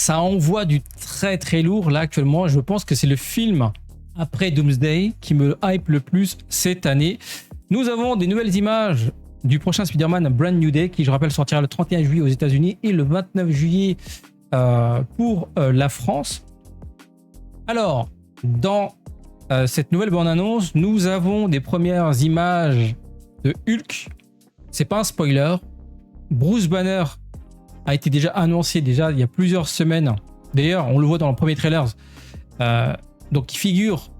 ça envoie du très très lourd là actuellement. Je pense que c'est le film après Doomsday qui me hype le plus cette année. Nous avons des nouvelles images du prochain Spider-Man Brand New Day qui, je rappelle, sortira le 31 juillet aux États-Unis et le 29 juillet pour la France. Alors, dans cette nouvelle bande-annonce, nous avons des premières images de Hulk. C'est pas un spoiler. Bruce Banner a été déjà annoncé il y a plusieurs semaines. D'ailleurs, on le voit dans le premier trailer. Donc, il figure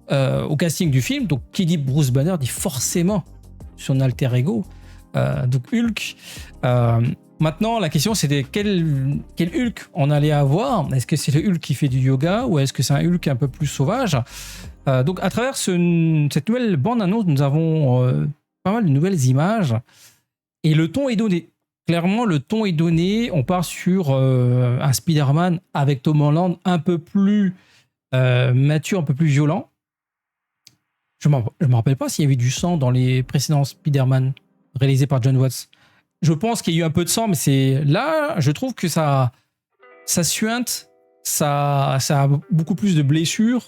au casting du film. Donc, qui dit Bruce Banner dit forcément son alter ego. Donc, Hulk. Maintenant, la question, c'était quel Hulk on allait avoir. Est-ce que c'est le Hulk qui fait du yoga ou est-ce que c'est un Hulk un peu plus sauvage? Donc, à travers cette nouvelle bande-annonce, nous avons pas mal de nouvelles images et le ton est donné. Clairement, le ton est donné. On part sur un Spider-Man avec Tom Holland un peu plus mature, un peu plus violent. Je ne me rappelle pas s'il y avait du sang dans les précédents Spider-Man réalisés par John Watts. Je pense qu'il y a eu un peu de sang, mais c'est là, je trouve que ça suinte, ça a beaucoup plus de blessures,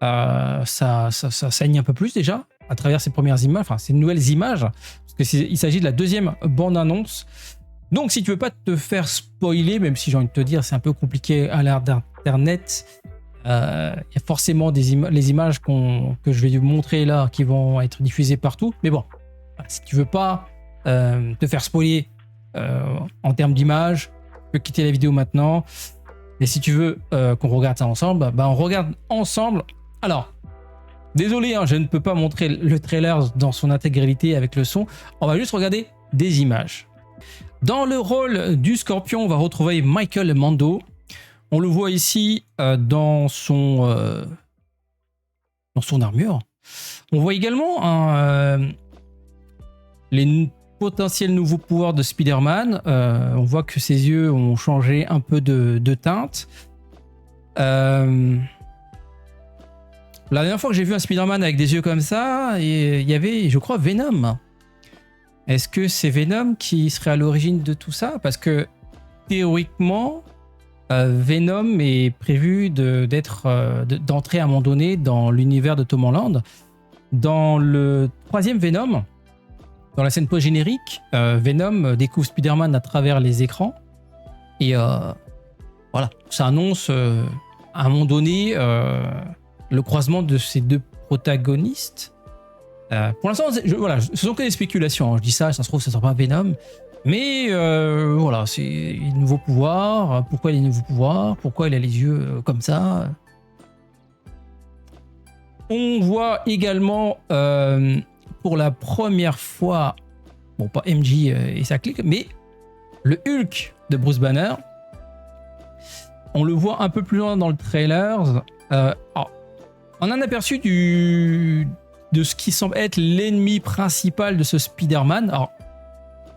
ça saigne un peu plus déjà à travers ces premières images, enfin ces nouvelles images, parce qu'il s'agit de la deuxième bande-annonce. Donc si tu veux pas te faire spoiler, même si j'ai envie de te dire c'est un peu compliqué à l'ère d'Internet, il y a forcément les images que je vais te montrer là qui vont être diffusées partout, mais bon, si tu veux pas te faire spoiler en termes d'image, tu peux quitter la vidéo maintenant. Et si tu veux qu'on regarde ça ensemble, on regarde ensemble. Alors, désolé, je ne peux pas montrer le trailer dans son intégralité avec le son. On va juste regarder des images. Dans le rôle du Scorpion, on va retrouver Michael Mando. On le voit ici dans son armure. On voit également les potentiels nouveaux pouvoirs de Spider-Man. On voit que ses yeux ont changé un peu de teinte. La dernière fois que j'ai vu un Spider-Man avec des yeux comme ça, il y avait, je crois, Venom. Est-ce que c'est Venom qui serait à l'origine de tout ça? Parce que théoriquement, Venom est prévu d'entrer à un moment donné dans l'univers de Tom Holland. Dans le troisième Venom, dans la scène post-générique, Venom découvre Spider-Man à travers les écrans. Et voilà, ça annonce à un moment donné le croisement de ces deux protagonistes. Pour l'instant, voilà, ce sont que des spéculations. Je dis ça se trouve, ça ne sera pas Venom. Mais voilà, c'est les nouveaux pouvoirs. Pourquoi les nouveaux pouvoirs? Pourquoi il a les yeux comme ça? On voit également pour la première fois, bon, pas MJ et sa clique, mais le Hulk de Bruce Banner. On le voit un peu plus loin dans le trailer. On a un aperçu de ce qui semble être l'ennemi principal de ce Spider-Man. Alors,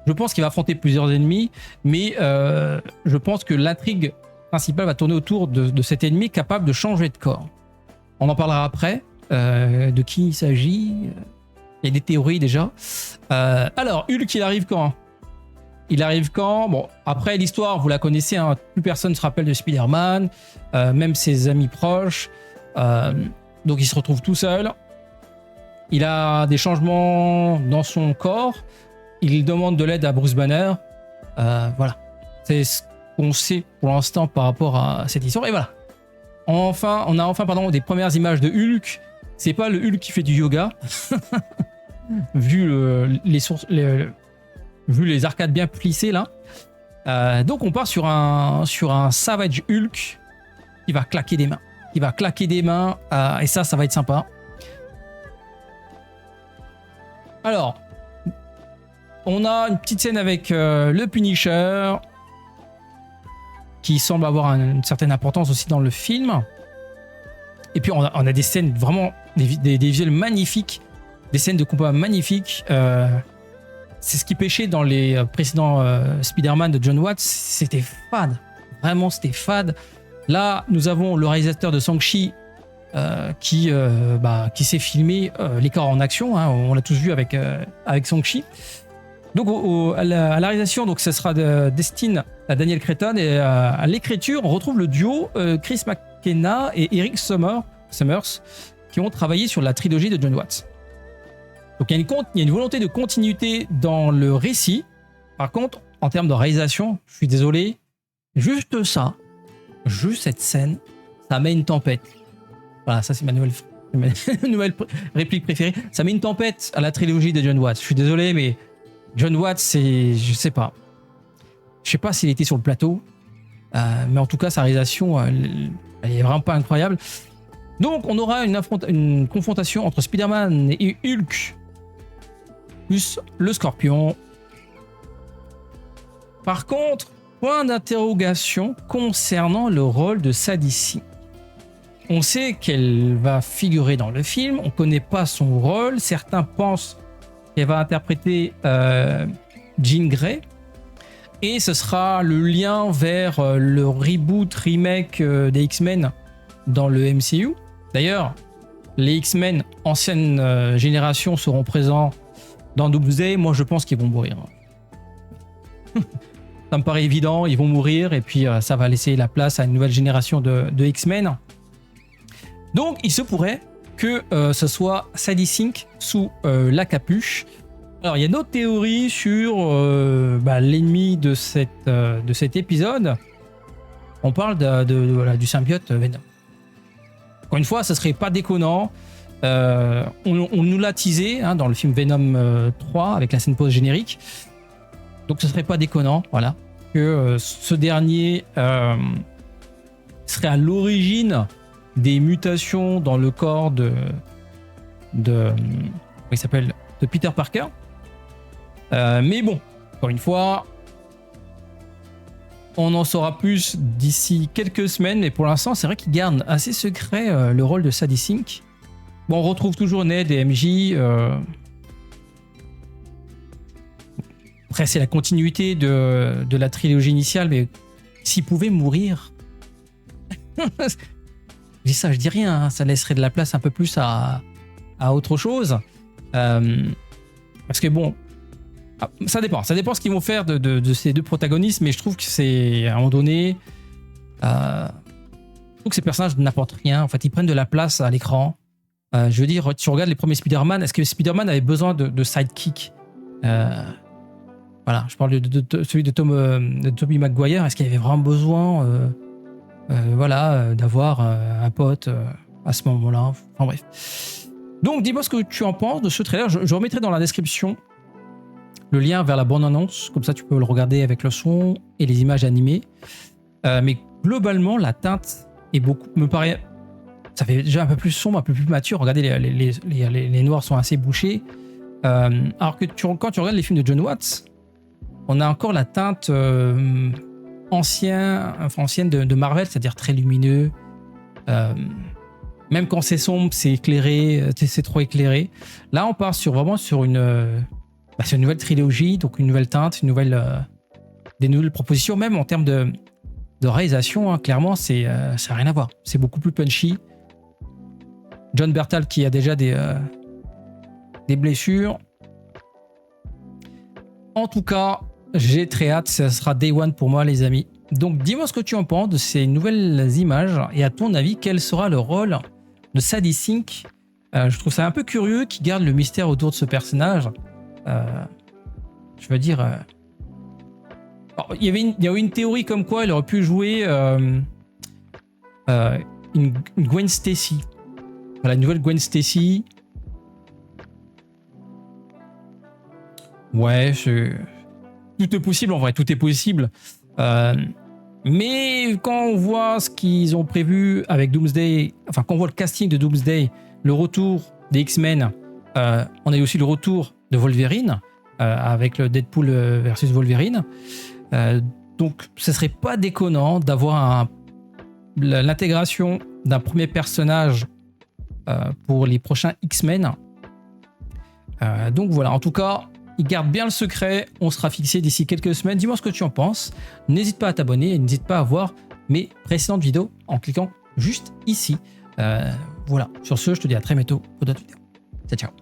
je pense qu'il va affronter plusieurs ennemis, mais je pense que l'intrigue principale va tourner autour de cet ennemi capable de changer de corps. On en parlera après, de qui il s'agit. Il y a des théories déjà. Alors, Hulk, il arrive quand? Il arrive quand? Bon, après l'histoire, vous la connaissez, plus personne ne se rappelle de Spider-Man, même ses amis proches. Donc, il se retrouve tout seul. Il a des changements dans son corps. Il demande de l'aide à Bruce Banner. Voilà. C'est ce qu'on sait pour l'instant par rapport à cette histoire. Et voilà. On a enfin des premières images de Hulk. C'est pas le Hulk qui fait du yoga. vu les arcades bien plissées là. Donc on part sur un Savage Hulk qui va claquer des mains. Et ça va être sympa. Alors, on a une petite scène avec le Punisher qui semble avoir une certaine importance aussi dans le film. Et puis on a des scènes vraiment, des visuels magnifiques, des scènes de combat magnifiques. C'est ce qui pêchait dans les précédents Spider-Man de John Watts. C'était fade, vraiment c'était fade. Là, nous avons le réalisateur de Shang-Chi qui s'est filmé les corps en action. On l'a tous vu avec Shang-Chi. Donc à la réalisation, donc ça sera Destin Daniel Cretton. Et à l'écriture, on retrouve le duo Chris McKenna et Eric Summers qui ont travaillé sur la trilogie de John Watts. Donc il y a une volonté de continuité dans le récit. Par contre, en termes de réalisation, je suis désolé, juste cette scène, ça met une tempête. Voilà, ça c'est ma nouvelle réplique préférée. Ça met une tempête à la trilogie de John Watts. Je suis désolé, mais John Watts, c'est... Je sais pas s'il était sur le plateau, mais en tout cas, sa réalisation, elle est vraiment pas incroyable. Donc, on aura une confrontation entre Spider-Man et Hulk, plus le Scorpion. Par contre, point d'interrogation concernant le rôle de Sadie Sink. On sait qu'elle va figurer dans le film, on ne connaît pas son rôle. Certains pensent qu'elle va interpréter Jean Grey. Et ce sera le lien vers le reboot, remake des X-Men dans le MCU. D'ailleurs, les X-Men ancienne génération seront présents dans Doomsday. Moi, je pense qu'ils vont mourir. Ça me paraît évident, ils vont mourir et puis ça va laisser la place à une nouvelle génération de X-Men. Donc, il se pourrait que ce soit Sadie Sink sous la capuche. Alors, il y a d'autres théories sur l'ennemi de cet épisode. On parle voilà, du symbiote Venom. Encore une fois, ce serait pas déconnant. On nous l'a teasé dans le film Venom 3 avec la scène post-générique. Donc, ce serait pas déconnant, voilà, que ce dernier serait à l'origine des mutations dans le corps de Peter Parker. Mais bon, encore une fois, on en saura plus d'ici quelques semaines, mais pour l'instant, c'est vrai qu'il garde assez secret le rôle de Sadie Sink. Bon, on retrouve toujours Ned et MJ. Après, c'est la continuité de la trilogie initiale, mais s'ils pouvaient mourir... Je dis ça, je dis rien, ça laisserait de la place un peu plus à autre chose. Parce que bon, ça dépend ce qu'ils vont faire de ces deux protagonistes, mais je trouve que c'est, à un moment donné, je trouve que ces personnages n'apportent rien. En fait, ils prennent de la place à l'écran. Je veux dire, tu regardes les premiers Spider-Man, est-ce que Spider-Man avait besoin de sidekick Voilà, je parle de celui de Tobey Maguire, est-ce qu'il avait vraiment besoin d'avoir un pote à ce moment-là. Enfin bref. Donc, dis-moi ce que tu en penses de ce trailer. Je remettrai dans la description le lien vers la bande-annonce. Comme ça, tu peux le regarder avec le son et les images animées. Mais globalement, la teinte est me paraît... Ça fait déjà un peu plus sombre, un peu plus mature. Regardez, les noirs sont assez bouchés. Alors que quand tu regardes les films de John Watts, on a encore la teinte... ancienne de Marvel, c'est-à-dire très lumineux. Même quand c'est sombre, c'est éclairé, c'est trop éclairé. Là, on part vraiment sur une nouvelle trilogie, donc une nouvelle teinte, des nouvelles propositions, même en termes de réalisation. Clairement, ça n'a rien à voir. C'est beaucoup plus punchy. John Bertal qui a déjà des blessures. En tout cas, j'ai très hâte, ça sera Day One pour moi les amis. Donc dis-moi ce que tu en penses de ces nouvelles images et à ton avis, quel sera le rôle de Sadie Sink. Je trouve ça un peu curieux qu'il garde le mystère autour de ce personnage. Je veux dire... il y avait une théorie comme quoi il aurait pu jouer une Gwen Stacy. Voilà, une nouvelle Gwen Stacy. Ouais, tout est possible en vrai, tout est possible. Mais quand on voit ce qu'ils ont prévu avec Doomsday, enfin quand on voit le casting de Doomsday, le retour des X-Men, on a eu aussi le retour de Wolverine avec le Deadpool versus Wolverine. Donc ce serait pas déconnant d'avoir l'intégration d'un premier personnage pour les prochains X-Men. Donc voilà, en tout cas, ils gardent bien le secret. On sera fixé d'ici quelques semaines. Dis-moi ce que tu en penses. N'hésite pas à t'abonner et n'hésite pas à voir mes précédentes vidéos en cliquant juste ici. Voilà. Sur ce, je te dis à très bientôt pour d'autres vidéos. Ciao, ciao.